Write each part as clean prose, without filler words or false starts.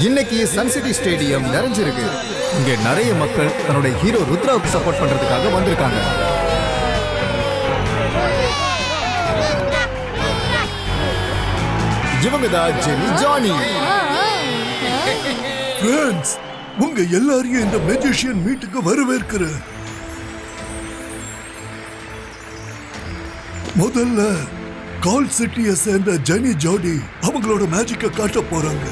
இன்னைக்கு Sun city stadium நிறைஞ்சிருக்கு. இங்க நிறைய மக்கள் தன்னுடைய ஹீரோ ருத்ராவுக்கு சப்போர்ட் பண்றதுக்காக வந்திருக்காங்க. இவங்க தான் ஜெனி ஜானி. ஃப்ரெண்ட்ஸ், உங்க எல்லாரையும் இந்த மேஜிஷியன் மீட்டுக்கு வரவேற்கிறேன். முதல்ல கால் சிட்டியை சேர்ந்த ஜெனி ஜோடி அவங்களோட மேஜிக்கை காட்ட போறாங்க.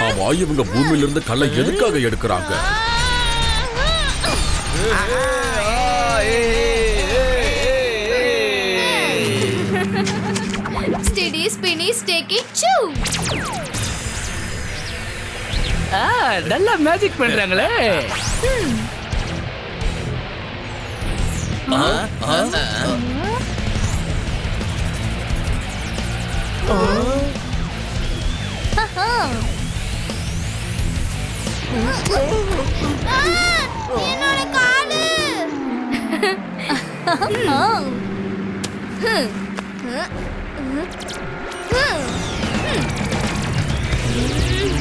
ஆமா, இவங்க பூமியில இருந்து கல்லை எதுக்காக எடுக்கிறாங்க? ஸ்டெடி ஸ்பினி ஸ்டேக்கி சூ. நல்லா மேஜிக் பண்றாங்களே. என்னோட காலு.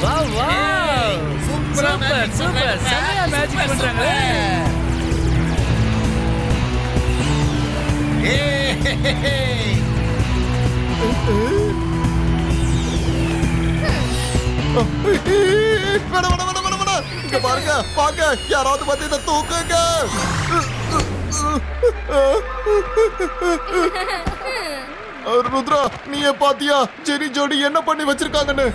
வாவ் வாவ், சூப்பர் சூப்பர், செமையா மேஜிக் பண்றாங்களே. இங்க பாருங்க, பாக்க யாராவது வந்து இதை தூக்குங்க. ருத்ரா, நீயே பாத்தியா ஜெனி ஜோடி என்ன பண்ணி வச்சிருக்காங்கன்னு?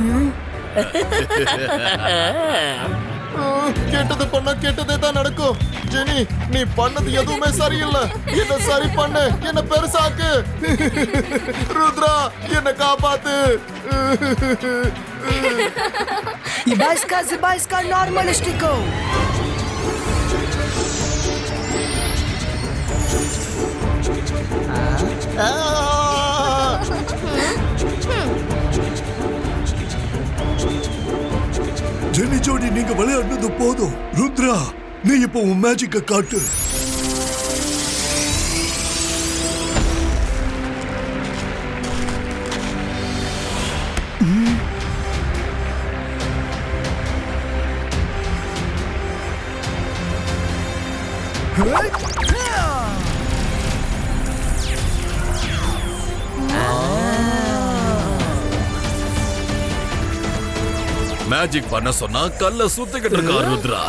கேட்டது பண்ண கேட்டதே தான் நடக்கும். ஜெனி, நீ பண்ணது எதுவுமே சரியில்லை. என்ன சரி பண்ணு, என்ன பெருசாக்கு. ருத்ரா, என்ன காப்பாத்து. Zibajska normalistiko. ஜெனி ஜோடி, நீங்க விளையாடுனது போதும். ருத்ரா, நீ இப்போ உன் மேஜிக்கை காட்டு. மேஜிக் பண்ண சொன்னா கல்ல சுத்திக்கிட்டு இருக்கா ருத்ரா.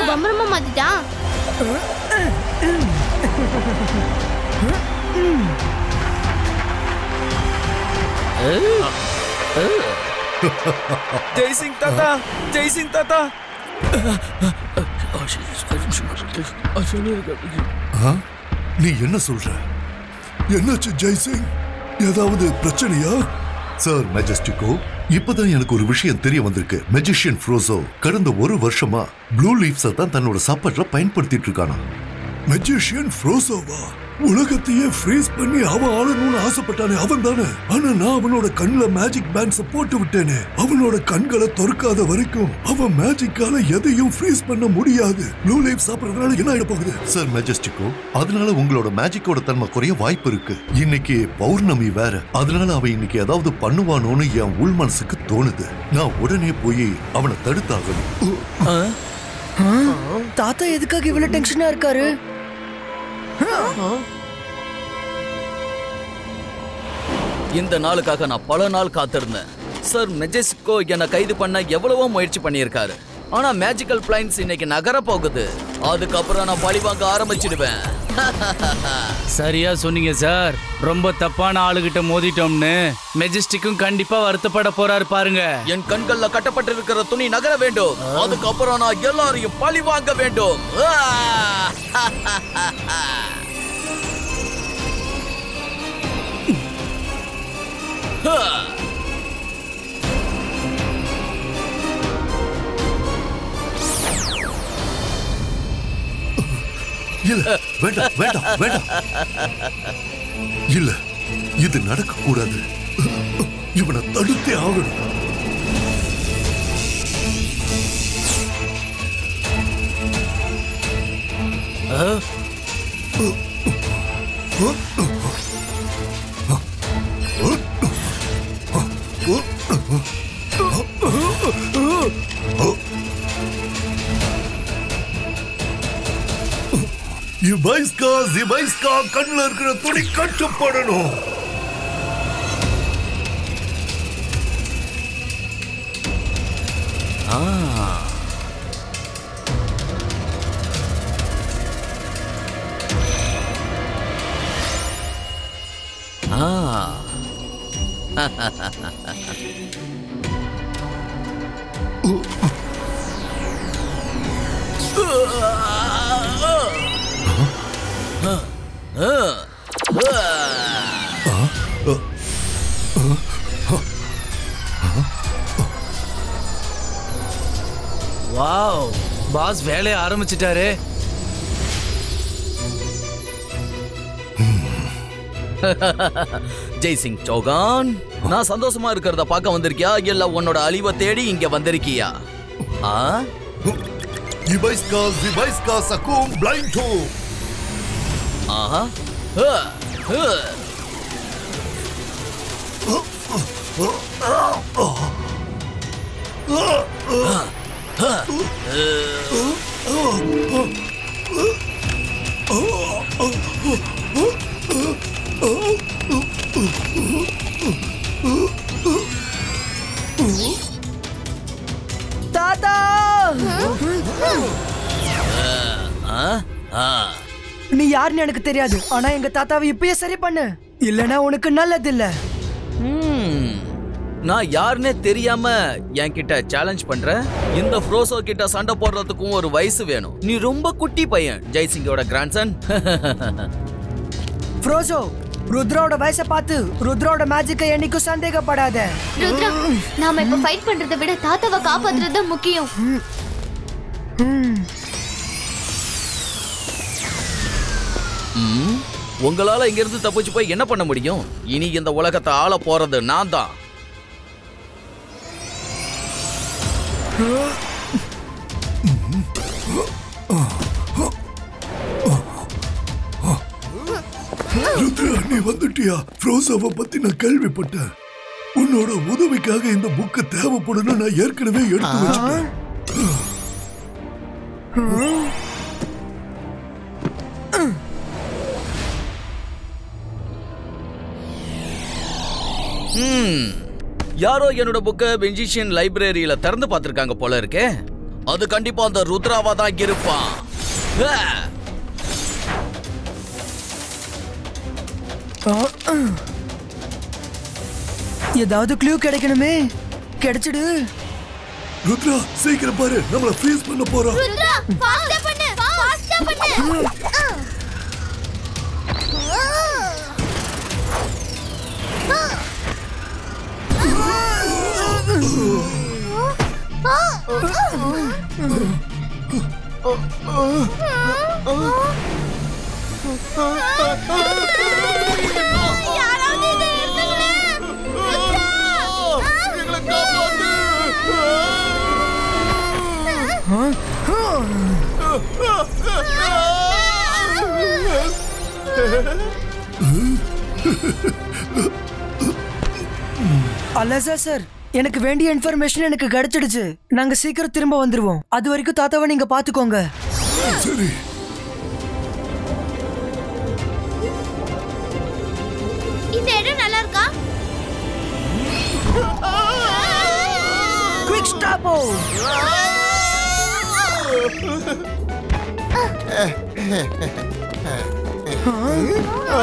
பம்பரமா மாத்திட்டான். ஜெய்சிங் தாத்தா, ஜெய்சிங் தாத்தா. நீ என்ன சொல்ற? என்னாச்சு ஜெய்சிங்? ஏதாவது பிரச்சனையா? சார் மெஜஸ்டிகோ, இப்பதான் எனக்கு ஒரு விஷயம் தெரிய வந்திருக்கு. மெஜிஷியன் ஃப்ரோசோ கடந்த ஒரு வருஷமா ப்ளூ லீவ்ஸை தான் தன்னோட சாப்பாட்டுல பயன்படுத்திட்டு இருக்கானா. மெஜிஷியன் ஃப்ரோசோவா? உலகத்தையே ஃப்ரீஸ் பண்ணி அவன் ஆளணும்னு ஆசைப்பட்டானே அவன் தானே. ஆனா நான் அவனோட கண்ணுல மேஜிக் பேண்ட்ஸை போட்டு விட்டேனே. அவனோட கண்களை திறக்காத வரைக்கும் அவன் மேஜிக்கால எதையும் ஃப்ரீஸ் பண்ண முடியாது. ப்ளூ லீவ் சாப்பிடுறதுனால என்ன ஆயிட போகுது? சார் மெஜஸ்டிகோ, அதனால உங்களோட மேஜிக்கோட தன்மை குறைய வாய்ப்பு இருக்கு. இன்னைக்கு பௌர்ணமி வேற, அதனால அவன் இன்னைக்கு ஏதாவது பண்ணுவானோன்னு என் உள் மனசுக்கு தோணுது. நான் உடனே போய் அவனை தடுத்தாகணும். தாத்தா எதுக்காக இவ்வளவு டென்ஷனா இருக்காரு? இந்த நாளுக்காக நான் பல நாள் காத்திருந்தேன். சார் மெஜஸ்டிகோ என்னை கைது பண்ண எவ்வளவோ முயற்சி பண்ணியிருக்காரு. ஆனா மேஜிக்கல் பிளைன்ஸ் இன்னைக்கு நகர போகுது. அதுக்கப்புறம் நான் பழி வாங்க ஆரம்பிச்சிடுவேன். சரியா சொன்னீங்க சார். ரொம்ப தப்பான ஆளுகிட்ட மோதிட்டோம்னு மெஜஸ்டிக்கும் கண்டிப்பா வருத்தப்பட போறாரு பாருங்க. என் கண்கள்ல கட்டப்பட்டிருக்கிற துணி நகர வேண்டும். அதுக்கப்புறம் நான் எல்லாரையும் பழி வாங்க வேண்டும். இல்ல, வேண்டாம் வேண்டாம் வேண்டாம். இல்ல, இது நடக்க கூடாது. இவனை தடுத்தே ஆகணும். ஜிபைஸ்கா கண்ணுல இருக்கிற துணி கட்டப்படணும். வாவ், பாஸ் வேலையை ஆரம்பிச்சிட்டாரு. ஜெய்சிங் சௌகான், நான் சந்தோஷமா இருக்கிறத பார்க்க வந்திருக்கியா இல்ல உன்னோட அழிவை தேடி இங்க வந்திருக்கியா? ஜிபைஸ்கா சகும் பிளைண்டோ. ஆஹா. தாத்தா, நீ யாருன்னு எனக்கு தெரியாது. ஆனா எங்க தாத்தாவை இப்பயே சரி பண்ணு, இல்லனா உனக்கு நல்லது இல்ல. நான் யாருன்னே தெரியாம என்கிட்ட சேலஞ்ச் பண்ற? இந்த ஃப்ரோசோ கிட்ட சண்டை போடுறதுக்கும் ஒரு வயசு வேணும். நீ ரொம்ப குட்டி பையன், ஜெய்சிங்கோட கிராண்ட்சன். ஃப்ரோசோ, ருத்ராவோட வயசை பார்த்து ருத்ராவோட மேஜிக்கை என்னைக்கும் சந்தேகப்படாத. ருத்ரா, நாம இப்ப ஃபைட் பண்றதை விட தாத்தாவை காப்பாத்துறது தான் முக்கியம். உங்களால இங்க இருந்து தப்பிச்சு போய் என்ன பண்ண முடியும்? இனி இந்த உலகத்தை ஆள போறது நான் தான். ருத்ரா, நீ வந்துட்டியா? ஃப்ரோசோவை பத்தி நான் கேள்விப்பட்டேன். உன்னோட உதவிக்காக இந்த புக்கு தேவைப்படும் நான் ஏற்கனவே எடுத்து வச்சிட்டேன். யாரோ என்னோட புக்க பெஞ்சிஷியன் லைப்ரரியில திறந்து பார்த்திருக்காங்க போல இருக்கே. அது கண்டிப்பா அந்த ருத்ராவா தான் இருப்பான். ஏதாவது க்ளூ கிடைக்கணுமே, கிடைச்சிடு. ருத்ரா, சீக்கிரம் பாரு, நம்மள ஃப்ரீஸ் பண்ண போறோம். ருத்ரா, ஃபாஸ்டா பண்ணு, ஃபாஸ்டா பண்ணு. யாராவது இதை எடுத்துங்களேன். ருத்ரா, எங்களை காப்பாத்து. அலசா சார், எனக்கு வேண்டிய இன்ஃபர்மேஷன் எனக்கு கிடைச்சிடுச்சு. நாங்க சீக்கிரம் திரும்ப வந்துருவோம். அது வரைக்கும் தாத்தாவை நீங்க பாத்துக்கோங்க. சரி. இந்த இடம் நல்லா இருக்கா? குவிக் ஸ்டாப்போ. Rudra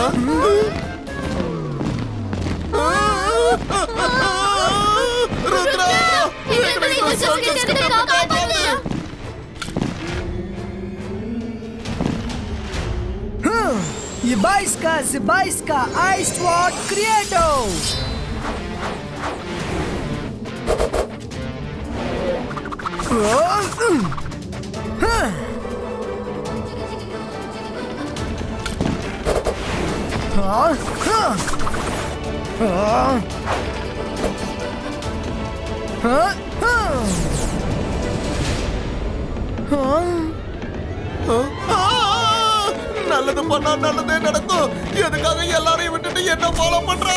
Zibaiska, Ice Sword Creator! நல்லது பண்ணா நல்லதே நடக்கும். எதுக்காக எல்லாரையும் விட்டுட்டு என்ன ஃபாலோ பண்ற?